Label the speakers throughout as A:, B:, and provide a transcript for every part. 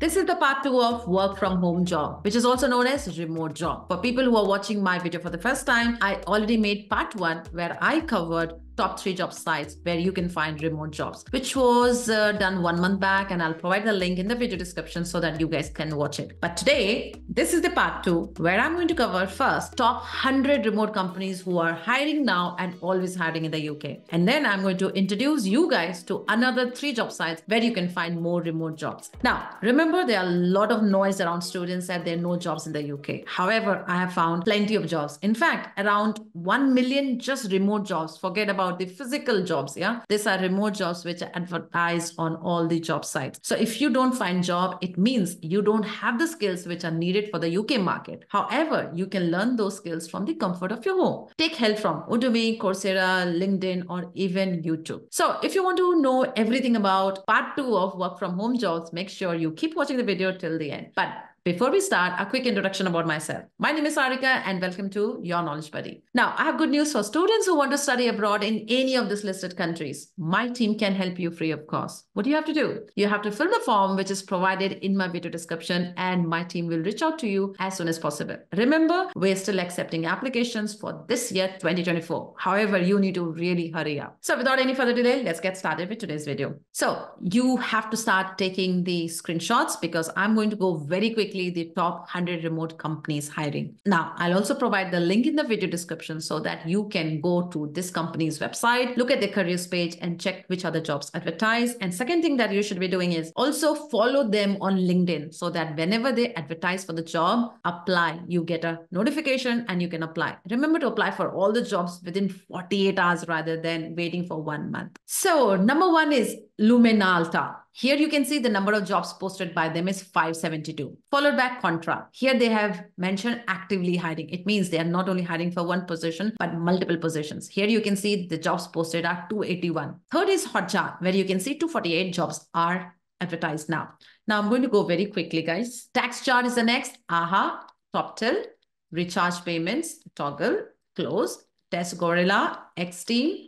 A: This is the part 2 of work from home job, which is also known as remote job. For people who are watching my video for the first time, I already made part 1 where I covered top 3 job sites where you can find remote jobs, which was done 1 month back, and I'll provide the link in the video description so that you guys can watch it. But today, this is the part 2 where I'm going to cover first top 100 remote companies who are hiring now and always hiring in the UK. And then I'm going to introduce you guys to another 3 job sites where you can find more remote jobs. Now, remember there are a lot of noise around students that there are no jobs in the UK. However, I have found plenty of jobs. In fact, around 1 million just remote jobs. Forget about the physical jobs. Yeah, these are remote jobs which are advertised on all the job sites. So if you don't find job, it means you don't have the skills which are needed for the UK market. However, you can learn those skills from the comfort of your home. Take help from Udemy, Coursera, LinkedIn, or even YouTube. So if you want to know everything about part 2 of work from home jobs, make sure you keep watching the video till the end. But before we start, a quick introduction about myself. My name is Sarica and welcome to Your Knowledge Buddy. Now, I have good news for students who want to study abroad in any of these listed countries. My team can help you free of cost. What do you have to do? You have to fill the form which is provided in my video description, and my team will reach out to you as soon as possible. Remember, we're still accepting applications for this year 2024. However, you need to really hurry up. So without any further delay, let's get started with today's video. So you have to start taking the screenshots because I'm going to go very quickly the top 100 remote companies hiring. Now, I'll also provide the link in the video description so that you can go to this company's website, look at the careers page and check which other jobs advertised. And second thing that you should be doing is also follow them on LinkedIn so that whenever they advertise for the job, apply. You get a notification and you can apply. Remember to apply for all the jobs within 48 hours rather than waiting for 1 month. So number 1 is Lumenalta. Here you can see the number of jobs posted by them is 572. Followed by Contra. Here they have mentioned actively hiring. It means they are not only hiring for one position, but multiple positions. Here you can see the jobs posted are 281. Third is Hotjar, where you can see 248 jobs are advertised now. Now I'm going to go very quickly, guys. TaxJar is the next. AHA, TopTill, Recharge Payments, Toggle, Close, Test Gorilla, XTeam,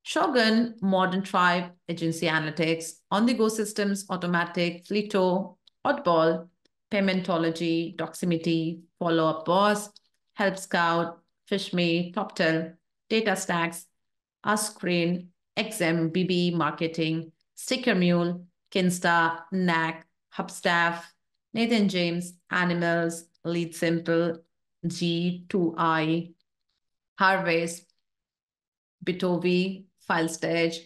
A: Shogun, Modern Tribe, Agency Analytics, On The Go Systems, Automatic, Fleeto, Oddball, Paymentology, Doximity, Follow Up Boss, Help Scout, FishMe, TopTel, Data Stacks, Uscreen, XM, BB Marketing, Sticker Mule, Kinsta, Knack, Hubstaff, Nathan James, Animals, Lead Simple, G2I, Harvest, Bitovi, FileStage,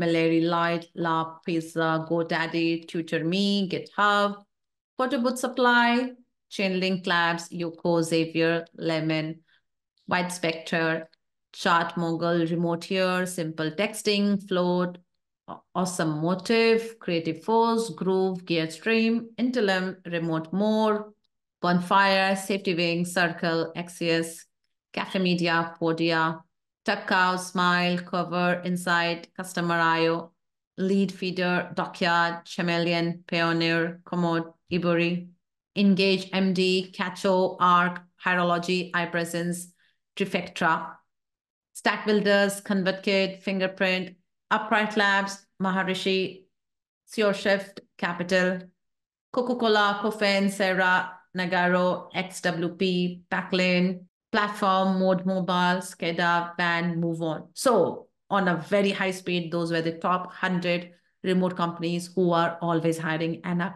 A: Malari Light, La Pizza, GoDaddy, TutorMe, GitHub, Photobooth Supply, Chainlink Labs, Yoko, Xavier, Lemon, White Spectre, Chart Mogul, Remote Here, Simple Texting, Float, Awesome Motive, Creative Force, Groove, Gearstream, Intelum, Remote More, Bonfire, Safety Wing, Circle, Axios, Cafe Media, Podia, Tuckow, Smile, Cover, Insight, Customer IO, Lead Feeder, Dockyard, Chameleon, Pioneer, Commode, Iburi, Engage, MD, Catcho, Arc, Hierology, iPresence, Trifecta, Stack Builders, ConvertKit, Fingerprint, Upright Labs, Maharishi, SureShift, Capital, Coca-Cola, Cofen, Sarah, Nagaro, XWP, Backlane, Platform, Mode Mobile, SCADA, Van, Move On. So on a very high speed, those were the top 100 remote companies who are always hiring and are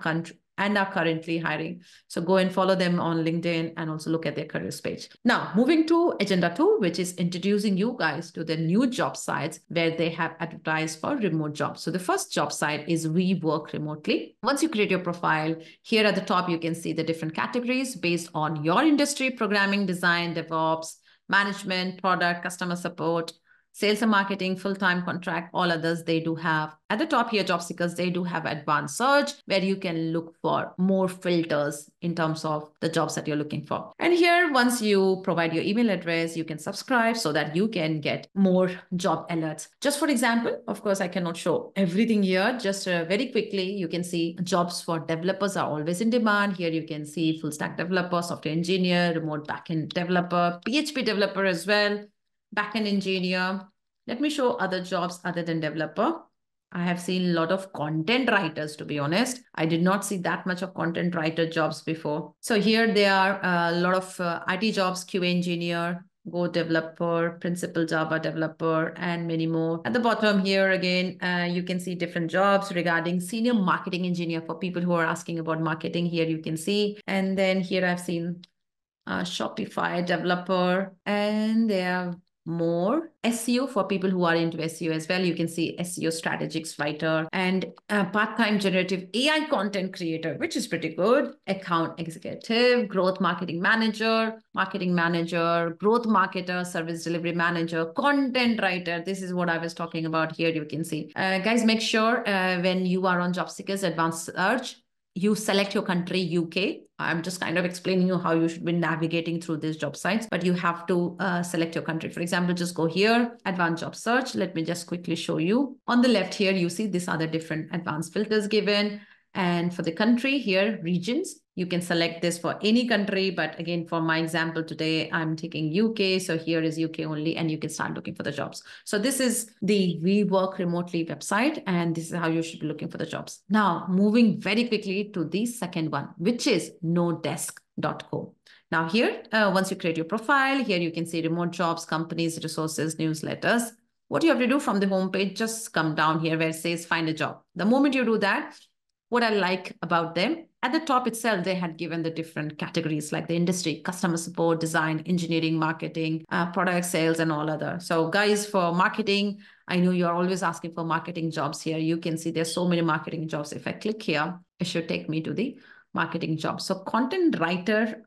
A: currently hiring. So go and follow them on LinkedIn and also look at their careers page. Now, moving to agenda 2, which is introducing you guys to the new job sites where they have advertised for remote jobs. So the first job site is We Work Remotely. Once you create your profile, here at the top, you can see the different categories based on your industry: programming, design, DevOps, management, product, customer support, sales and marketing, full-time contract, all others they do have. At the top here, job seekers, they do have advanced search where you can look for more filters in terms of the jobs that you're looking for. And here, once you provide your email address, you can subscribe so that you can get more job alerts. Just for example, of course, I cannot show everything here. Just very quickly, you can see jobs for developers are always in demand. Here you can see full stack developer, software engineer, remote backend developer, PHP developer as well, backend engineer. Let me show other jobs other than developer. I have seen a lot of content writers, to be honest. I did not see that much of content writer jobs before. So here there are a lot of IT jobs, QA engineer, Go developer, principal Java developer, and many more. At the bottom here again, you can see different jobs regarding senior marketing engineer for people who are asking about marketing. Here you can see. And then here I've seen Shopify developer, and there are more SEO for people who are into SEO as well. You can see SEO strategics writer and part-time generative AI content creator, which is pretty good. Account executive, growth marketing manager, growth marketer, service delivery manager, content writer. This is what I was talking about here. You can see. Guys, make sure when you are on Job Seekers Advanced Search, you select your country, UK. I'm just kind of explaining you how you should be navigating through these job sites, but you have to select your country. For example, just go here, advanced job search. Let me just quickly show you. On the left here, you see these are the different advanced filters given. And for the country here, regions, you can select this for any country. But again, for my example today, I'm taking UK. So here is UK only, and you can start looking for the jobs. So this is the We Work Remotely website, and this is how you should be looking for the jobs. Now, moving very quickly to the second one, which is nodesk.co. Now here, once you create your profile, here you can see remote jobs, companies, resources, newsletters. What you have to do from the homepage, just come down here where it says find a job. The moment you do that, what I like about them, at the top itself, they had given the different categories like the industry, customer support, design, engineering, marketing, product sales, and all other. So guys, for marketing, I know you're always asking for marketing jobs here. You can see there's so many marketing jobs. If I click here, it should take me to the marketing job. So content writer,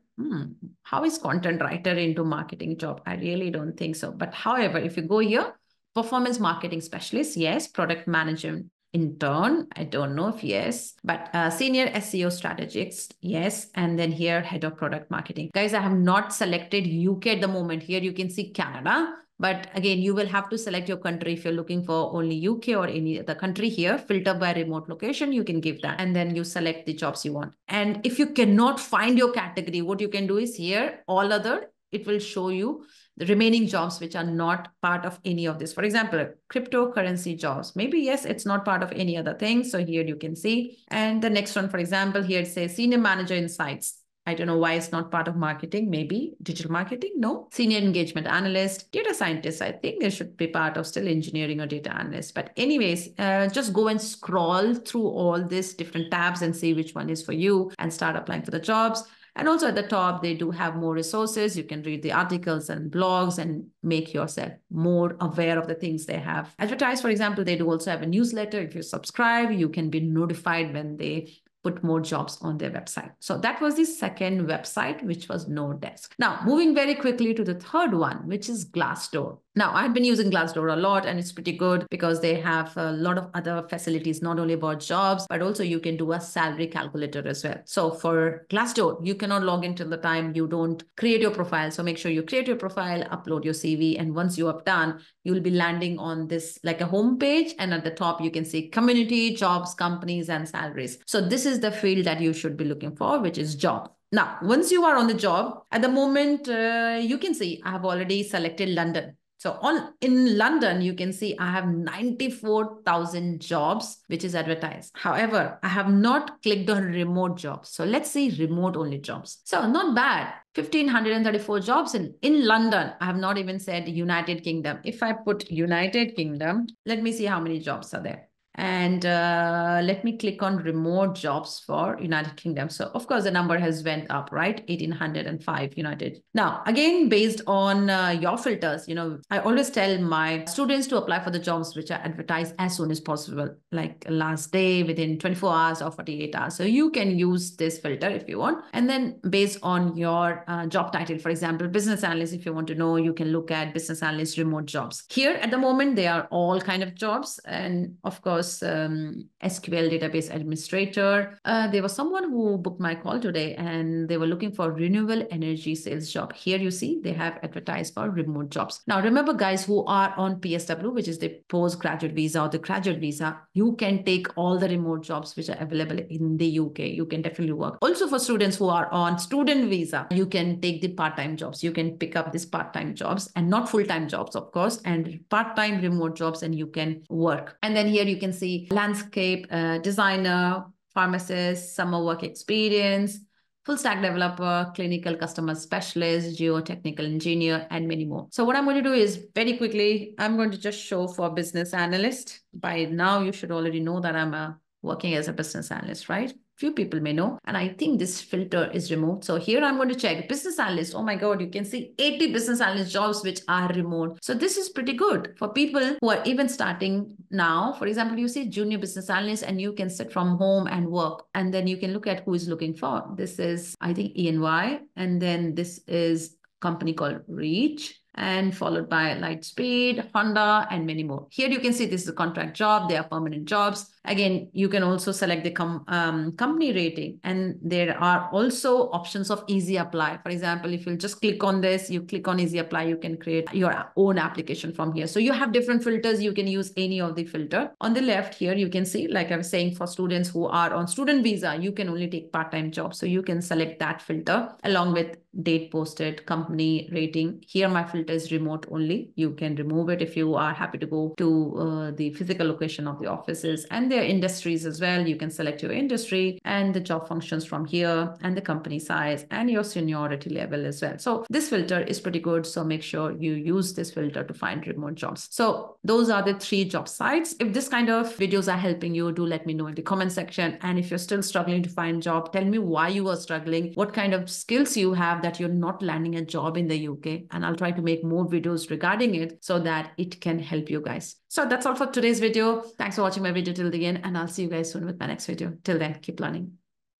A: how is content writer into marketing job? I really don't think so. But however, if you go here, performance marketing specialist, yes. Product management intern, I don't know if yes, but senior SEO strategist, yes. And then here, head of product marketing. Guys, I have not selected UK at the moment. Here you can see Canada. But again, you will have to select your country if you're looking for only UK or any other country here. Filter by remote location, you can give that. And then you select the jobs you want. And if you cannot find your category, what you can do is here, all other, it will show you the remaining jobs which are not part of any of this. For example, cryptocurrency jobs. Maybe, yes, it's not part of any other thing. So here you can see. And the next one, for example, here it says Senior Manager Insights. I don't know why it's not part of marketing. Maybe digital marketing. No. Senior Engagement Analyst, Data Scientist. I think they should be part of still engineering or data analyst. But anyways, just go and scroll through all these different tabs and see which one is for you and start applying for the jobs. And also at the top, they do have more resources. You can read the articles and blogs and make yourself more aware of the things they have advertised. For example, they do also have a newsletter. If you subscribe, you can be notified when they put more jobs on their website. So that was the second website, which was Nodesk. Now, moving very quickly to the third one, which is Glassdoor. Now, I've been using Glassdoor a lot, and it's pretty good because they have a lot of other facilities, not only about jobs, but also you can do a salary calculator as well. So for Glassdoor, you cannot log in till the time you don't create your profile. So make sure you create your profile, upload your CV, and once you have done, you'll be landing on this like a home page, and at the top, you can see community, jobs, companies, and salaries. So this is the field that you should be looking for, which is job. Now, once you are on the job, at the moment, you can see I have already selected London. So in London, you can see I have 94,000 jobs, which is advertised. However, I have not clicked on remote jobs. So let's see remote only jobs. So not bad. 1,534 jobs in London. I have not even said United Kingdom. If I put United Kingdom, let me see how many jobs are there. And let me click on remote jobs for United Kingdom. So of course the number has went up, right? 1,805 United. Now, again, based on your filters, I always tell my students to apply for the jobs which are advertised as soon as possible, like last day, within 24 hours or 48 hours. So you can use this filter if you want. And then based on your job title, for example, business analyst, if you want to know, you can look at business analyst remote jobs. Here at the moment, they are all kind of jobs. And of course, SQL database administrator. There was someone who booked my call today and they were looking for renewable energy sales job. Here you see they have advertised for remote jobs. Now remember guys who are on PSW, which is the postgraduate visa or the graduate visa, you can take all the remote jobs which are available in the UK. You can definitely work. Also for students who are on student visa, you can take the part-time jobs. You can pick up these part-time jobs and not full-time jobs, of course, and part-time remote jobs, and you can work. And then here you can can see landscape designer, pharmacist, summer work experience, full stack developer, clinical customer specialist, geotechnical engineer, and many more. So what I'm going to do is very quickly, I'm going to just show for business analyst. By now, you should already know that I'm working as a business analyst, right? Few people may know. And I think this filter is removed. So here I'm going to check business analyst. Oh my God, you can see 80 business analyst jobs which are remote. So this is pretty good for people who are even starting now. For example, you see junior business analyst and you can sit from home and work. And then you can look at who is looking for. This is, I think, ENY. And then this is company called Reach, and followed by Lightspeed, Honda, and many more. Here you can see this is a contract job. They are permanent jobs. Again, you can also select the company rating, and there are also options of easy apply. For example, if you just click on this, you click on easy apply, you can create your own application from here. So you have different filters. You can use any of the filter. On the left here, you can see, like I was saying, for students who are on student visa, you can only take part-time jobs. So you can select that filter along with date posted, company rating. Here my filter is remote only. You can remove it if you are happy to go to the physical location of the offices, and their industries as well. You can select your industry and the job functions from here, and the company size and your seniority level as well. So this filter is pretty good. So make sure you use this filter to find remote jobs. So those are the 3 job sites. If this kind of videos are helping you, do let me know in the comment section. And if you're still struggling to find job, tell me why you are struggling, what kind of skills you have that you're not landing a job in the UK. And I'll try to make more videos regarding it so that it can help you guys. So that's all for today's video. Thanks for watching my video till the end, and I'll see you guys soon with my next video. Till then, keep learning.